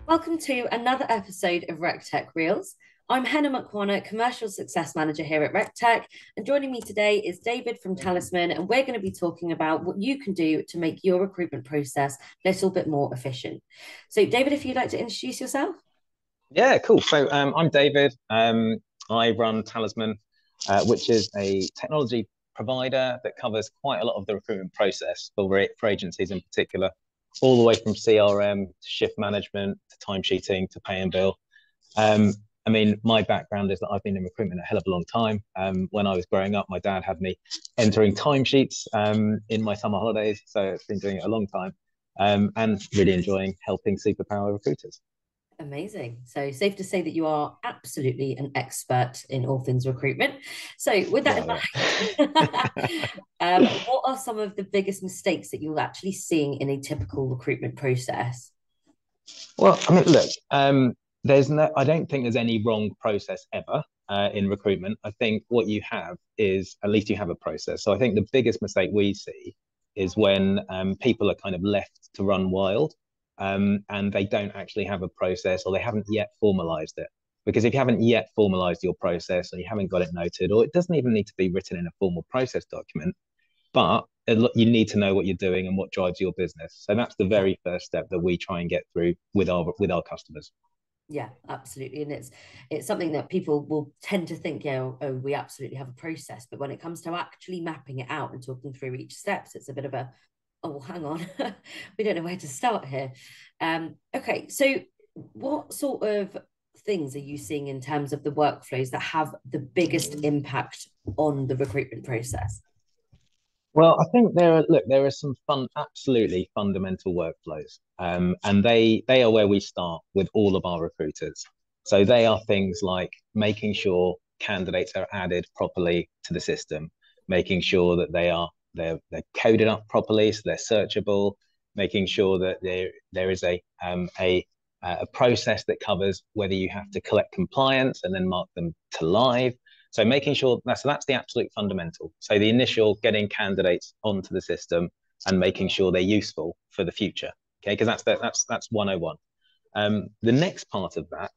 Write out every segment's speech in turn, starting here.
Welcome to another episode of Rectec Reels. I'm Henna Makwana, Commercial Success Manager here at Rectec, and joining me today is David from Talisman, and we're going to be talking about what you can do to make your recruitment process a little bit more efficient. So, David, if you'd like to introduce yourself. Yeah, cool. So I'm David. I run Talisman, which is a technology provider that covers quite a lot of the recruitment process for agencies in particular, all the way from CRM to shift management to timesheeting to pay and bill. Um, I mean, my background is that I've been in recruitment a hell of a long time. When I was growing up, my dad had me entering timesheets in my summer holidays, so it's been doing it a long time, and really enjoying helping superpower recruiters. Amazing. So, safe to say that you are absolutely an expert in all things recruitment. So, with that in Well, mind, yeah. what are some of the biggest mistakes that you're actually seeing in a typical recruitment process? Well, I mean, look, I don't think there's any wrong process ever in recruitment. I think what you have is at least you have a process. So I think the biggest mistake we see is when people are kind of left to run wild and they don't actually have a process or they haven't yet formalized it. Because if you haven't yet formalized your process or you haven't got it noted, or it doesn't even need to be written in a formal process document, but you need to know what you're doing and what drives your business. So that's the Yeah. very first step that we try and get through with our customers. Yeah, absolutely. And it's something that people will tend to think, yeah, oh, we absolutely have a process. But when it comes to actually mapping it out and talking through each steps, it's a bit of a, oh, well, hang on, we don't know where to start here. Okay, so what sort of things are you seeing in terms of the workflows that have the biggest impact on the recruitment process? Well, I think there are some absolutely fundamental workflows, and they are where we start with all of our recruiters. So they are things like making sure candidates are added properly to the system, making sure that they're coded up properly so they're searchable, making sure that there is a process that covers whether you have to collect compliance and then mark them to live. So making sure that's the absolute fundamental. So the initial getting candidates onto the system and making sure they're useful for the future. Okay, because that's 101. The next part of that,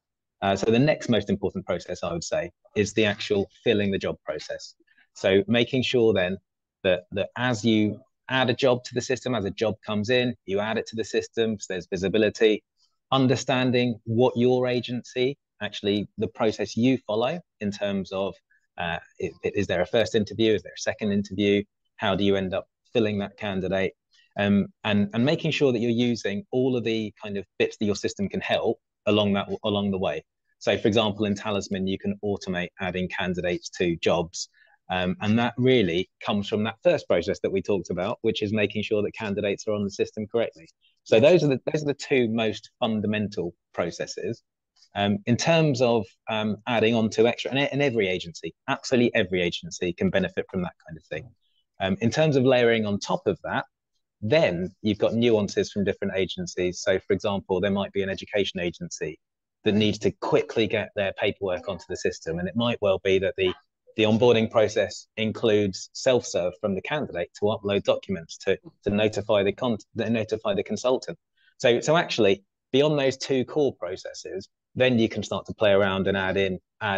so the next most important process I would say is the actual filling the job process. So making sure then that as you add a job to the system, as a job comes in, you add it to the system, so there's visibility, understanding what your agency actually the process you follow in terms of is there a first interview, is there a second interview, how do you end up filling that candidate, and making sure that you're using all of the kind of bits that your system can help along the way. So for example, in Talisman you can automate adding candidates to jobs, and that really comes from that first process that we talked about, which is making sure that candidates are on the system correctly. So Yeah. those are the two most fundamental processes. In terms of adding on to extra, and every agency, absolutely every agency can benefit from that kind of thing. In terms of layering on top of that, then you've got nuances from different agencies. So, for example, there might be an education agency that needs to quickly get their paperwork onto the system, and it might well be that the onboarding process includes self-serve from the candidate to upload documents to notify the consultant. So actually, beyond those two core processes, then you can start to play around and add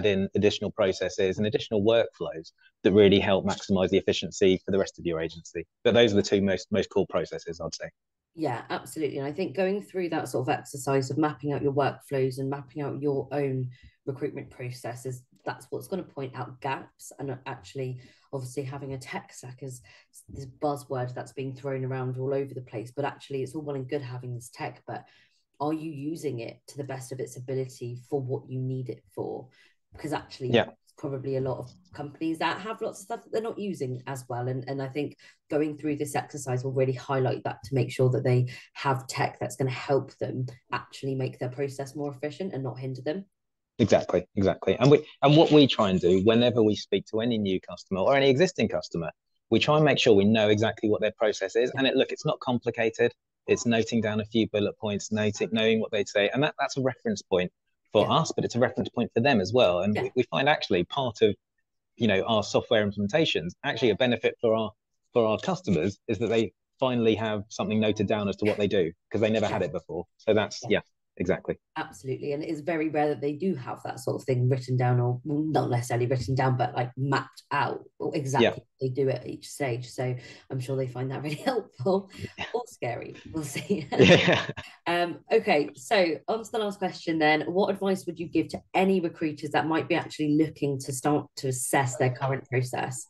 in additional processes and additional workflows that really help maximize the efficiency for the rest of your agency. But those are the two most core processes, I'd say. Yeah, absolutely. And I think going through that sort of exercise of mapping out your workflows and mapping out your own recruitment processes, that's what's going to point out gaps. And actually, obviously, having a tech stack is this buzzword that's being thrown around all over the place. But actually, it's all well and good having this tech, but are you using it to the best of its ability for what you need it for? Because actually, Yeah. probably a lot of companies that have lots of stuff that they're not using as well. And I think going through this exercise will really highlight that to make sure that they have tech that's going to help them actually make their process more efficient and not hinder them. Exactly. And what we try and do whenever we speak to any new customer or any existing customer, we try and make sure we know exactly what their process is. Yeah, And it's not complicated. It's noting down a few bullet points, knowing what they'd say, and that's a reference point for yeah, us, but it's a reference point for them as well. And yeah, we find actually part of our software implementations actually a benefit for our customers is that they finally have something noted down as to what they do because they never yeah. had it before. So that's Yeah. yeah. exactly. Absolutely. And it's very rare that they do have that sort of thing written down, or well, not necessarily written down, but like mapped out Yeah. exactly what they do at each stage. So I'm sure they find that really helpful or scary. We'll see. Yeah. Okay, so on to the last question then. What advice would you give to any recruiters that might be actually looking to start to assess their current process?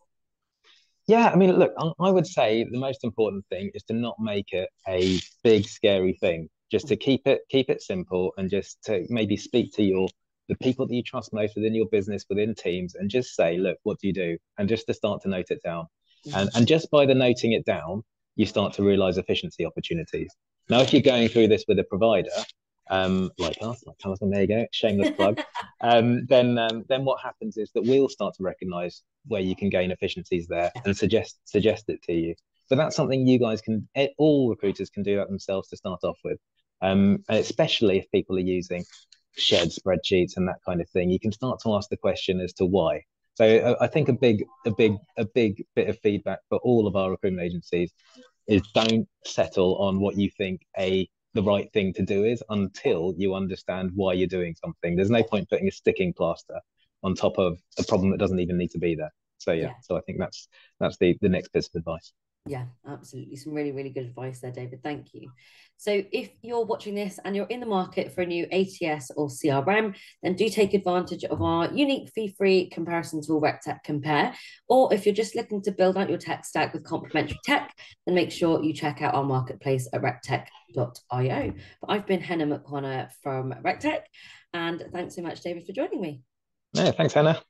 Yeah, I mean, look, I would say the most important thing is to not make it a big, scary thing. Just to keep it simple, and just to maybe speak to the people that you trust most within your business, within teams, and just say, look, what do you do? And just to start to note it down. And just by the noting it down, you start to realize efficiency opportunities. Now, if you're going through this with a provider, like us, like Talisman, there you go, shameless plug. Then what happens is that we'll start to recognize where you can gain efficiencies there and suggest it to you. But that's something you guys can, all recruiters can do that themselves to start off with. And especially if people are using shared spreadsheets and that kind of thing, you can start to ask the question as to why. So I think a big bit of feedback for all of our recruitment agencies is don't settle on what you think the right thing to do is until you understand why you're doing something. There's no point putting a sticking plaster on top of a problem that doesn't even need to be there. So yeah, Yeah. so I think that's the next piece of advice. Yeah, absolutely. Some really, really good advice there, David. Thank you. So, if you're watching this and you're in the market for a new ATS or CRM, then do take advantage of our unique fee-free comparison tool, Rectec Compare. Or if you're just looking to build out your tech stack with complementary tech, then make sure you check out our marketplace at rectec.io. But I've been Henna Makwana from Rectec, and thanks so much, David, for joining me. Yeah, thanks, Hannah.